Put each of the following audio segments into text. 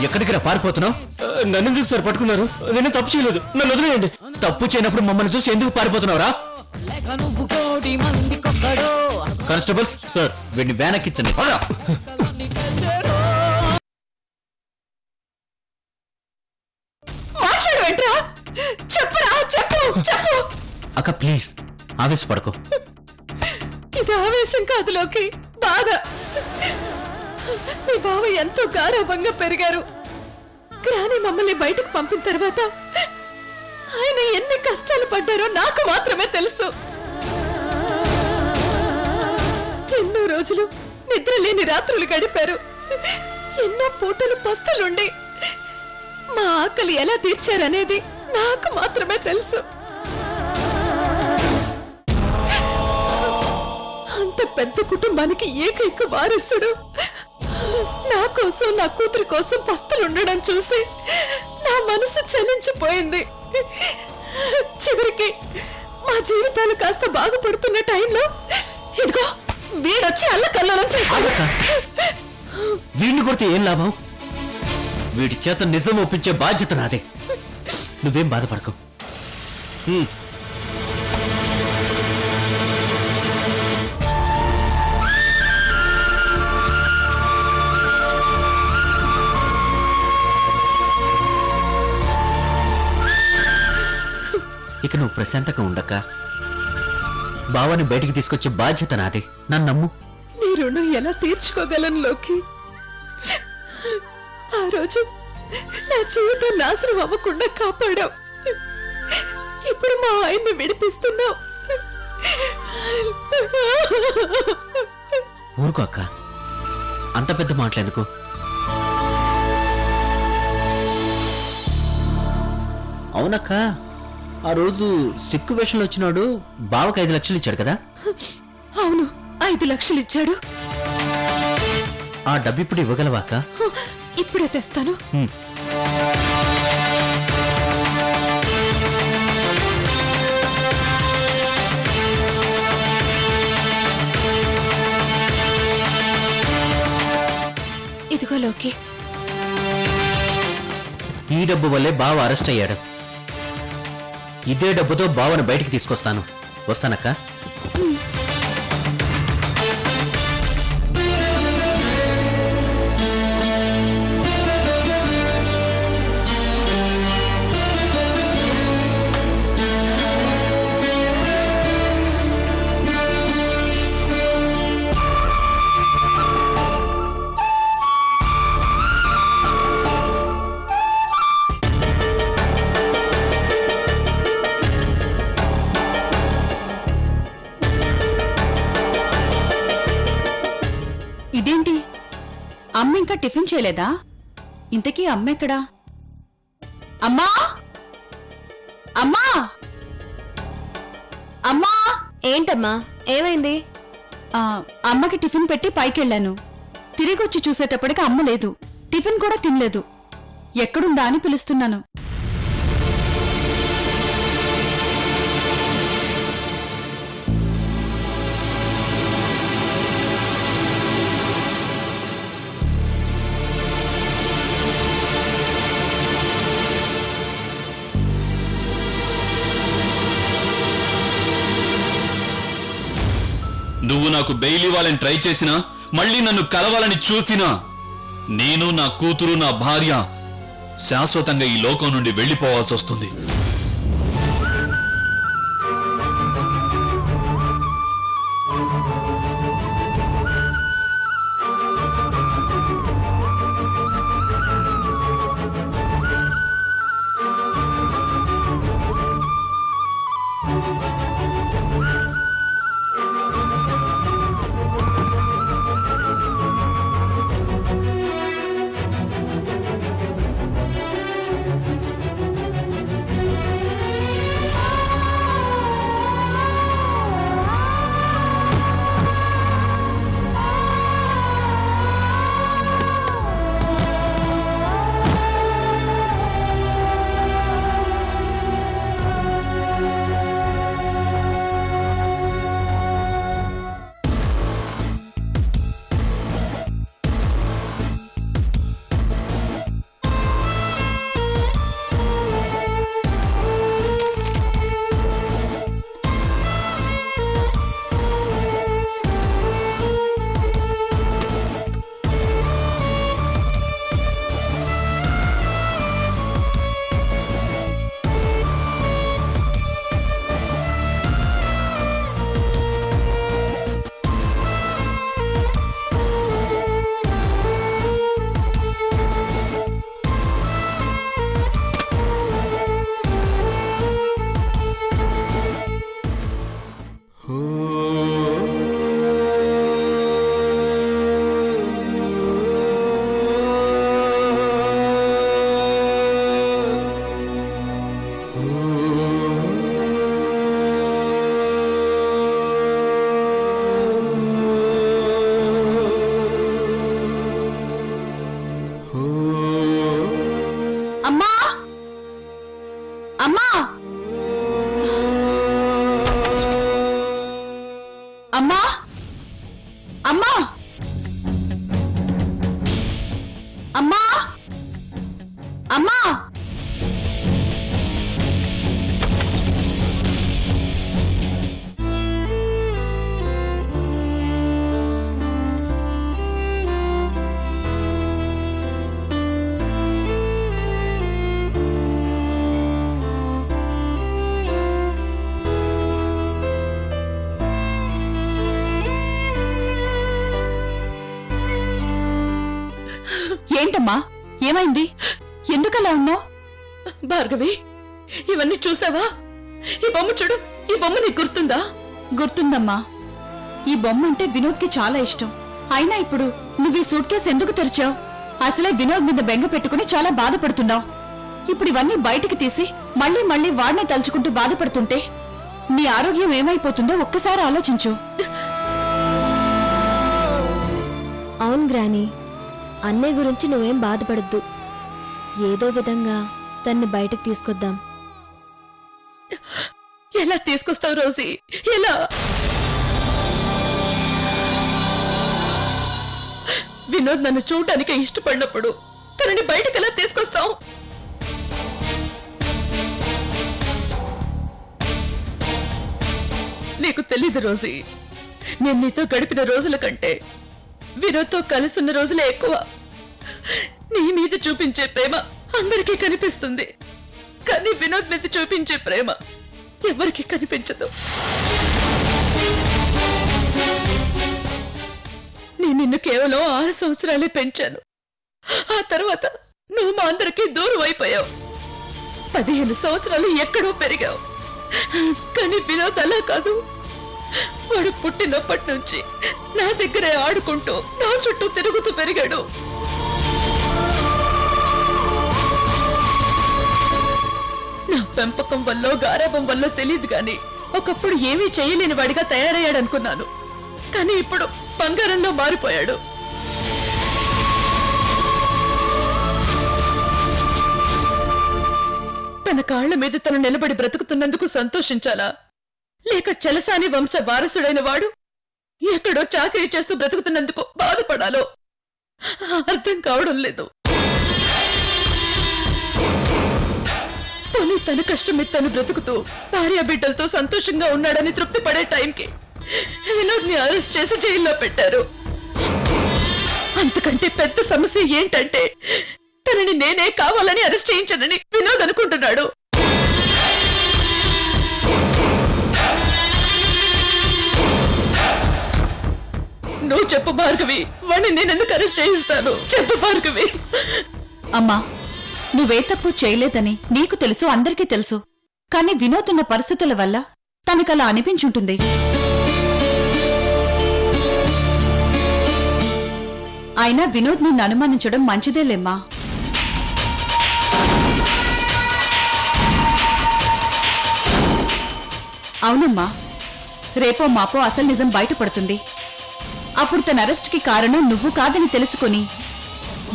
ఎక్కడికి పారిపోతున్నావు? నన్ను ఎందుకు సార్ పట్టుకున్నారు? నేను తప్పు చేయలేదు, నన్ను వదిలేయండి. తప్పు చేయనప్పుడు మమ్మల్ని చూసి ఎందుకు పారిపోతున్నావురా? కానిస్టేబుల్స్ సార్, వీడిని వ్యాన్ ఎక్కించండి. అక్క ప్లీజ్ ఆవేశపడకు. ఇది ఆవేశం కాదు లోకి, బాధ. మీ బావ ఎంతో గారాభంగా పెరిగారు. కానీ మమ్మల్ని బయటకు పంపిన తర్వాత ఆయన ఎన్ని కష్టాలు పడ్డారో నాకు మాత్రమే తెలుసు. ఎన్నో రోజులు నిద్ర లేని రాత్రులు గడిపారు. ఎన్నో పూటలు పస్తులుండి మా ఆకలి ఎలా తీర్చారనేది నాకు మాత్రమే తెలుసు. అంత పెద్ద కుటుంబానికి ఏకైక వారసుడు నా కోసం, నా కూతురు కోసం పస్తులుండడం చూసి నా మనసు చలించిపోయింది. చివరికి మా జీవితాలు కాస్త బాగుపడుతున్న టైంలో ఇదిగో వీడొచ్చి అల్లకల్లోలం చేశాడు. వీడిని కొడితే ఏం లాభం? వీడి చేత నిజం ఒప్పించే బాధ్యత నాదే. నువ్వేం బాధపడకు. ఇక నువ్వు ప్రశాంతంగా ఉండక బావని బయటికి తీసుకొచ్చే బాధ్యత నాది. నన్ను నమ్ము. నీ రుణం ఎలా తీర్చుకోగలను లోకి? ఆ రోజు నా జీవితం నాశనం అవ్వకుండా కాపాడావు. ఇప్పుడు మా ఆయన్ని విడిపిస్తున్నావు. ఊరుకో అక్క, అంత పెద్ద మాటలెందుకు? అవునక్క, ఆ రోజు సిక్కు వేషంలో వచ్చినాడు బావకు 5 లక్షలు ఇచ్చాడు కదా? అవును, 5 లక్షలు ఇచ్చాడు. ఆ డబ్బు ఇప్పుడు ఇవ్వగలవా అక్క? ఇప్పుడే తెస్తాను. ఇదిగో లోకి. ఈ డబ్బు వల్లే బావ అరెస్ట్ అయ్యాడు. ఇదే డబ్బుతో బావను బయటికి తీసుకొస్తాను. వస్తానక్క. ఇదేంటి, అమ్మ ఇంకా టిఫిన్ చేయలేదా? ఇంతకీ అమ్మ ఎక్కడా? అమ్మా, అమ్మా, అమ్మా. ఏంటమ్మా, ఏమైంది? అమ్మకి టిఫిన్ పెట్టి పైకెళ్ళాను. తిరిగొచ్చి చూసేటప్పటికి అమ్మ లేదు. టిఫిన్ కూడా తినలేదు. ఎక్కడుందా అని పిలుస్తున్నాను. నువ్వు నాకు బెయిల్ ఇవ్వాలని ట్రై చేసినా, మళ్ళీ నన్ను కలవాలని చూసినా, నేను, నా కూతురు, నా భార్య శాశ్వతంగా ఈ లోకం నుండి వెళ్లిపోవాల్సి వస్తుంది. ఏంటమ్మా ఏమైంది? ఎందుకలా ఉన్నావు? భార్గవి, ఇవన్నీ చూసావా? ఈ బొమ్మ చూడు. ఈ బొమ్మ నీకు గుర్తుందా? గుర్తుందమ్మా. ఈ బొమ్మ అంటే వినోద్కి చాలా ఇష్టం. అయినా ఇప్పుడు నువ్వు ఈ సూట్ కేసు ఎందుకు తెరిచావు? అసలే వినోద్ మీద బెంగ పెట్టుకుని చాలా బాధపడుతున్నావు. ఇప్పుడు ఇవన్నీ బయటికి తీసి మళ్ళీ మళ్ళీ వాడినే తలుచుకుంటూ బాధపడుతుంటే నీ ఆరోగ్యం ఏమైపోతుందో ఒక్కసారి ఆలోచించు. అవును గ్రాని, అన్నయ్య గురించి నువ్వేం బాధపడద్దు. ఏదో విధంగా తన్ని బయటకు తీసుకొద్దాం. ఎలా తీసుకొస్తావు రోజీ? ఎలా? వినోద్ నన్ను చూడటానికి ఇష్టపడినప్పుడు తనని బయటకు ఎలా తీసుకొస్తావు? నీకు తెలీదు రోజీ, నేను నీతో గడిపిన రోజుల కంటే వినోద్తో కలిసున్న రోజులే ఎక్కువ. నీ మీద చూపించే ప్రేమ అందరికీ కనిపిస్తుంది, కానీ వినోద్ మీద చూపించే ప్రేమ ఎవరికీ కనిపించదు. నేను నిన్ను కేవలం 6 సంవత్సరాలే పెంచాను. ఆ తర్వాత నువ్వు మా అందరికీ దూరం అయిపోయావు. 15 సంవత్సరాలు ఎక్కడో పెరిగావు. కానీ వినోద్ అలా కాదు. వాడు పుట్టినప్పటి నుంచి నా దగ్గరే ఆడుకుంటూ నా చుట్టూ తిరుగుతూ పెరిగాడు. నా పెంపకం వల్ల గారాబం వల్ల తెలియదు గాని ఒకప్పుడు ఏమీ చేయలేని వాడిగా తయారయ్యాడనుకున్నాను. కానీ ఇప్పుడు బంగారంలో మారిపోయాడు. తన కాళ్ల మీద తను నిలబడి బ్రతుకుతున్నందుకు సంతోషించాలా, లేక చలసాని వంశ వారసుడైన వాడు ఎక్కడో చాకరీ చేస్తూ బ్రతుకుతున్నందుకు బాధపడాలో అర్థం కావడం లేదు. తొలి తన కష్టం మీద తను బ్రతుకుతూ భార్య బిడ్డలతో సంతోషంగా ఉన్నాడని తృప్తి పడే టైంకి వినోద్ ని అరెస్ట్ చేసి జైల్లో పెట్టారు. అంతకంటే పెద్ద సమస్య ఏంటంటే తనని నేనే కావాలని అరెస్ట్ చేయించానని వినోద్ అనుకుంటున్నాడు. నువ్వు చెప్పు భార్గవి, వాడిని నేనెందుకు అరెస్ట్ చేయిస్తాను? చెప్పు భార్గవి. అమ్మా, నువ్వే తప్పు చేయలేదని నీకు తెలుసు, అందరికీ తెలుసు. కాని వినోద్ ఉన్న పరిస్థితుల వల్ల తనకలా అనిపించుంటుంది. అయినా వినోద్ నిన్ను అనుమానించడం మంచిదేలేమ్మా. అవునమ్మా, రేపో మాపో అసలు నిజం బయటపడుతుంది. అప్పుడు తన అరెస్ట్కి కారణం నువ్వు కాదని తెలుసుకుని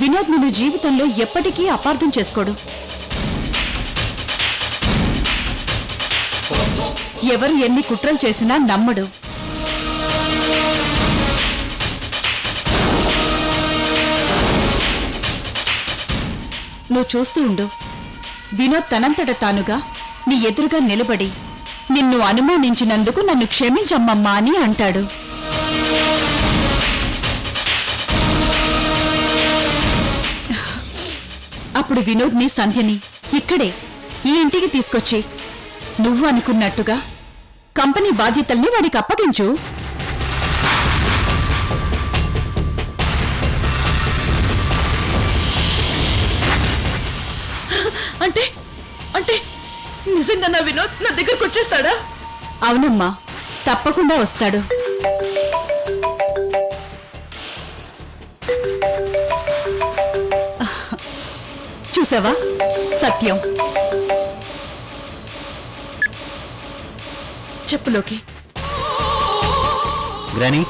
వినోద్ నిన్ను జీవితంలో ఎప్పటికీ అపార్థం చేసుకోడు. ఎవరు ఎన్ని కుట్రలు చేసినా నమ్మడు. నువ్వు చూస్తూ ఉండు. వినోద్ తనంతట తానుగా నీ ఎదురుగా నిలబడి నిన్ను అనుమానించినందుకు నన్ను క్షమించమ్మమ్మా అని అంటాడు. అప్పుడు వినోద్ని, సంధ్యని ఇక్కడే ఈ ఇంటికి తీసుకొచ్చి నువ్వు అనుకున్నట్టుగా కంపెనీ బాధ్యతల్ని వాడికి అప్పగించు. అంటే అంటే నిజంగా నా వినోద్ నా దగ్గరకు వచ్చేస్తాడా? అవునమ్మా, తప్పకుండా వస్తాడు. చూసావా సత్యం. చెప్పులోకి గ్రాని,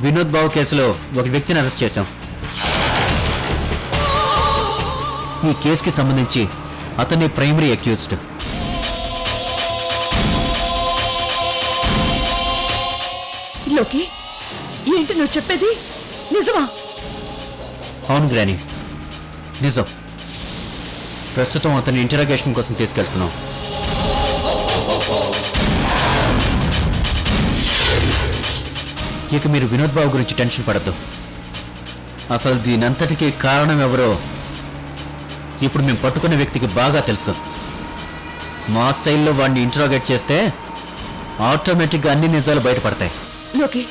వినోద్ బాబు కేసులో ఒక వ్యక్తిని అరెస్ట్ చేశాం. ఈ కేసుకి సంబంధించి అతన్ని ప్రైమరీ అక్యూజ్డ్. లోకి, ఏంటి నువ్వు చెప్పేది? నిజమా? అవును గ్రాని, నిజం. ప్రస్తుతం అతని ఇంటరాగేషన్ కోసం తీసుకెళ్తున్నాం. ఇక మీరు వినోద్ బాబు గురించి టెన్షన్ పడద్దు. అసలు దీనంతటికీ కారణం ఎవరో ఇప్పుడు మేము పట్టుకున్న వ్యక్తికి బాగా తెలుసు. మా స్టైల్లో వాడిని ఇంటరాగేట్ చేస్తే ఆటోమేటిక్గా అన్ని నిజాలు బయటపడతాయి. లోకి,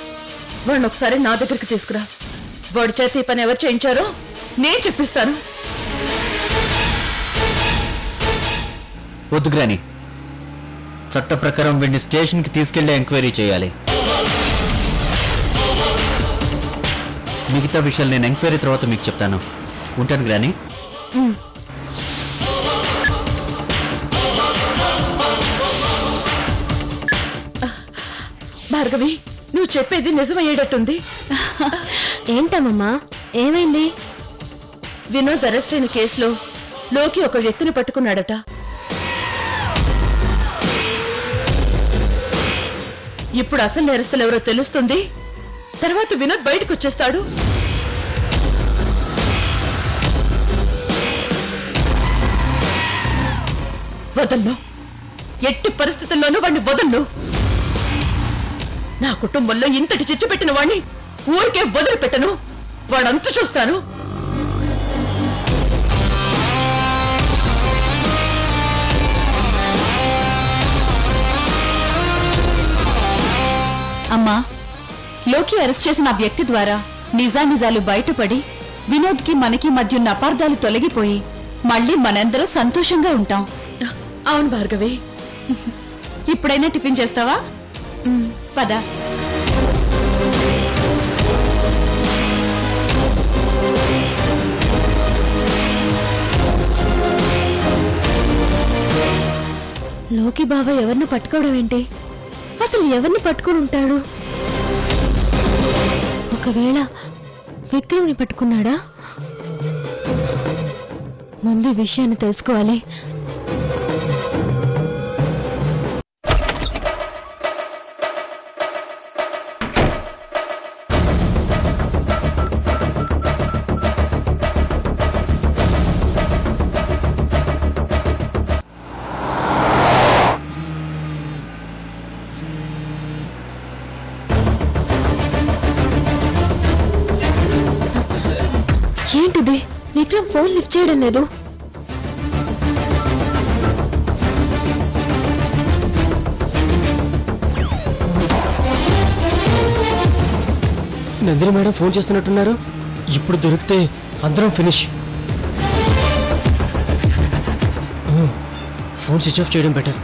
వాడిని ఒకసారి నా దగ్గరికి తీసుకురా. వాడి చేతి ఈ పని ఎవరు చేయించారో నేను చెప్పిస్తాను. వద్దు గ్రాని, చట్ట ప్రకారం వీడిని స్టేషన్కి తీసుకెళ్లి ఎంక్వైరీ చేయాలి. మిగతా విషయాలు నేను ఎంక్వైరీ తర్వాత మీకు చెప్తాను. ఉంటాను గ్రాని. భార్గవి, నువ్వు చెప్పేది నిజమయ్యేటట్టుంది. ఏంటమ్మమ్మా, ఏమైంది? వినోద్ అరెస్ట్ అయిన కేసులో లోకి ఒక వ్యక్తిని పట్టుకున్నాడట. ఇప్పుడు అసలు నేరస్తులు ఎవరో తెలుస్తుంది. తర్వాత వినోద్ బయటకు వచ్చేస్తాడు. వదలను, ఎట్టి పరిస్థితుల్లోనూ వాడిని వదలను. నా కుటుంబంలో ఇంతటి చిచ్చు పెట్టిన వాణ్ణి ఊరికే వదిలిపెట్టను. వాడంతు చూస్తాను. అమ్మా, లోకి అరెస్ట్ చేసిన ఆ వ్యక్తి ద్వారా నిజానిజాలు బయటపడి వినోద్కి మనకి మధ్య ఉన్న అపార్థాలు తొలగిపోయి మళ్ళీ మనందరూ సంతోషంగా ఉంటాం. అవును భార్గవి. ఇప్పుడైనా టిఫిన్ చేస్తావా? పద. లోకి బావ ఎవరిని పట్టుకోవడం ఏంటి? అసలు ఎవరిని పట్టుకుని ఉంటాడు? ఒకవేళ విక్రమ్ని పట్టుకున్నాడా? ముందు ఈ విషయాన్ని తెలుసుకోవాలి. ఏంటిది? విక్రమ్ ఫోన్ లిఫ్ట్ చేయడం లేదు. నందిని మేడం ఫోన్ చేస్తున్నట్టున్నారు. ఇప్పుడు దొరికితే అందరం ఫినిష్. ఫోన్ స్విచ్ ఆఫ్ చేయడం బెటర్.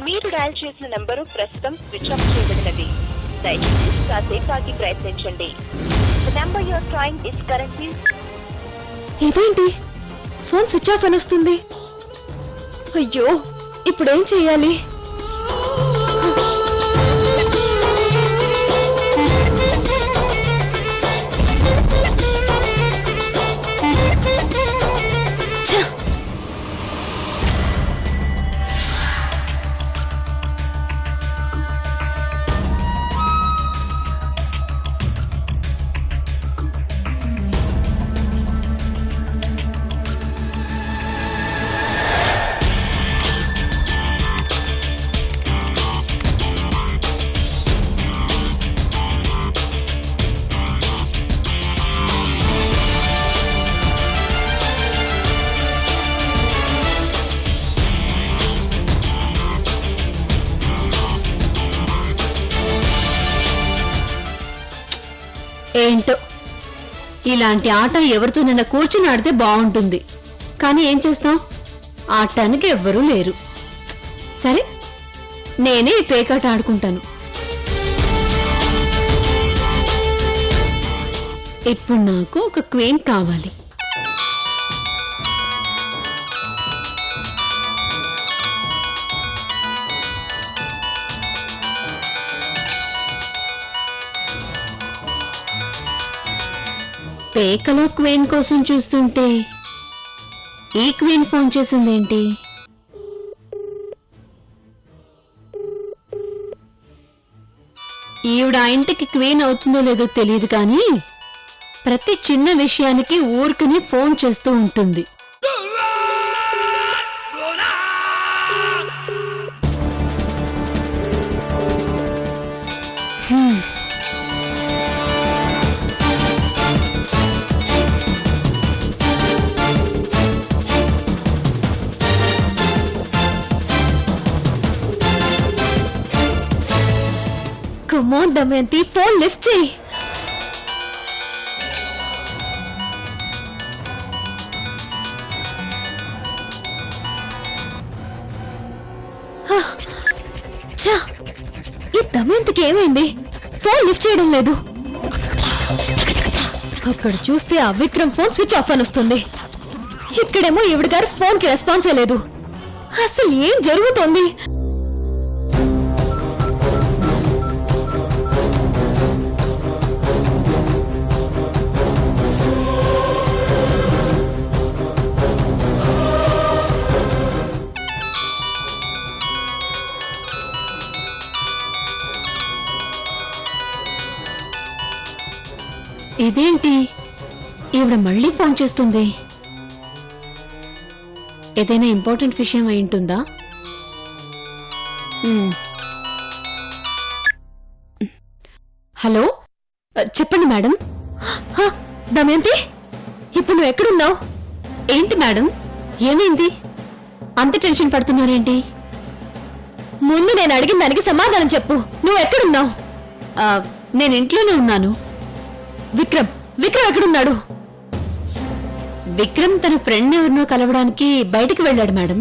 మీరు డయల్ చేసిన నంబరు ప్రస్తుతం స్విచ్ ఆఫ్ చేయబడినది. దయచేసి కాసేపాకి ప్రయత్నించండి. The number you are trying is currently. ఇదేంటి ఫోన్ స్విచ్ ఆఫ్ అని వస్తుంది? అయ్యో, ఇప్పుడేం చెయ్యాలి? ఏంటో ఇలాంటి ఆట ఎవరితోనైనా కూర్చుని ఆడితే బాగుంటుంది. కానీ ఏం చేస్తాం, ఆడటానికి ఎవ్వరూ లేరు. సరే, నేనే ఈ పేకాట ఆడుకుంటాను. ఇప్పుడు నాకు ఒక క్వీన్ కావాలి. పేకలో క్వీన్ కోసం చూస్తుంటే ఈ క్వీన్ ఫోన్ చేసిందేంటి? ఈవిడ ఆ ఇంటికి క్వీన్ అవుతుందో లేదో తెలియదు, కానీ ప్రతి చిన్న విషయానికి ఊరికనే ఫోన్ చేస్తూ ఉంటుంది. కమాన్ దమయంతి, ఫోన్ లిఫ్ట్ చేయి. ఈ దమయంతికి ఏమైంది? ఫోన్ లిఫ్ట్ చేయడం లేదు. అక్కడ చూస్తే ఆ విక్రమ్ ఫోన్ స్విచ్ ఆఫ్ అని వస్తుంది. ఇక్కడేమో ఈవిడ గారు ఫోన్ కి రెస్పాన్సే లేదు. అసలు ఏం జరుగుతోంది? ఇదేంటి ఈవిడ మళ్ళీ ఫోన్ చేస్తుంది? ఏదైనా ఇంపార్టెంట్ విషయం అయి ఉంటుందా? హలో, చెప్పండి మేడం. దమయంతి, ఇప్పుడు నువ్వు ఎక్కడున్నావు? ఏంటి మేడం, ఏమైంది? అంత టెన్షన్ పడుతున్నారేంటి? ముందు నేను అడిగిన దానికి సమాధానం చెప్పు. నువ్వు ఎక్కడున్నావు? నేను ఇంట్లోనే ఉన్నాను. విక్రమ్ ఎక్కడున్నాడు? విక్రమ్ తన ఫ్రెండ్ ఎవరినో కలవడానికి బయటికి వెళ్ళాడు మేడం.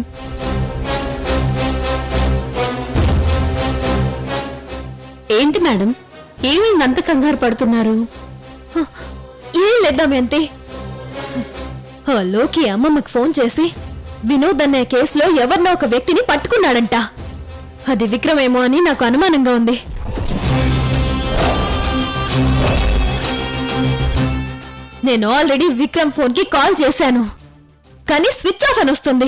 ఏంటి మేడం, ఏమైంది అంత కంగారు పడుతున్నారు? ఏం లేద్దామేంటి, లోకి అమ్మమ్మకి ఫోన్ చేసి వినోద్ అనే కేసులో ఎవరినో ఒక వ్యక్తిని పట్టుకున్నాడంట. అది విక్రమేమో అని నాకు అనుమానంగా ఉంది. నేను ఆల్రెడీ విక్రమ్ ఫోన్ కి కాల్ చేశాను, కానీ స్విచ్ ఆఫ్ అని వస్తుంది.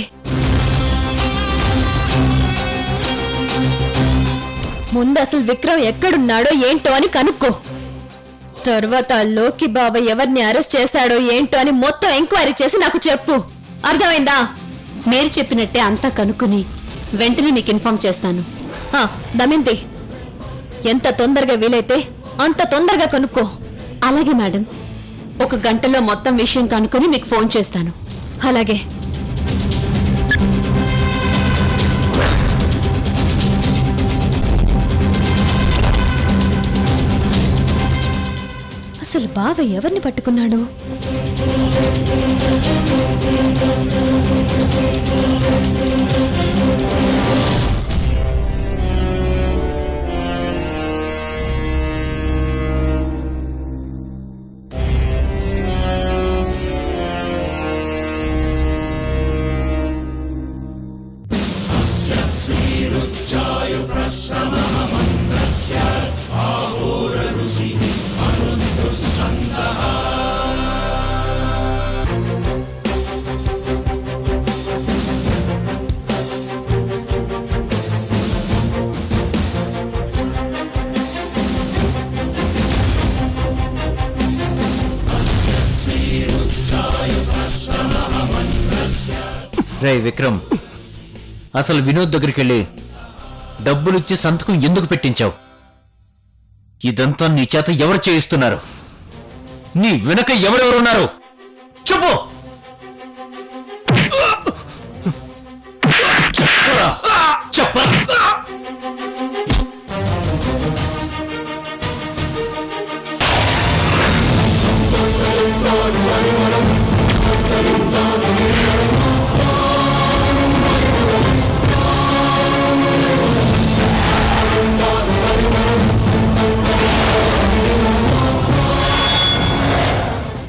ముందు అసలు విక్రమ్ ఎక్కడున్నాడో ఏంటో అని కనుక్కో. తర్వాత లోకి బాబా ఎవరిని అరెస్ట్ చేశాడో ఏంటో అని మొత్తం ఎంక్వైరీ చేసి నాకు చెప్పు. అర్థమైందా? మీరు చెప్పినట్టే అంతా కనుక్కుని వెంటనే మీకు ఇన్ఫార్మ్ చేస్తాను. దమయంతి, ఎంత తొందరగా వీలైతే అంత తొందరగా కనుక్కో. అలాగే మేడం, 1 గంటలో మొత్తం విషయం కనుక్కొని మీకు ఫోన్ చేస్తాను. అలాగే. అసలు బావ ఎవరిని పట్టుకున్నాడు? రే విక్రమ్, అసలు వినోద్ దగ్గరికి వెళ్ళి డబ్బులిచ్చి సంతకం ఎందుకు పెట్టించావు? ఇదంతా నీ చేత ఎవరు చేయిస్తున్నారు? నీ వెనక ఎవరెవరున్నారు చెప్పు.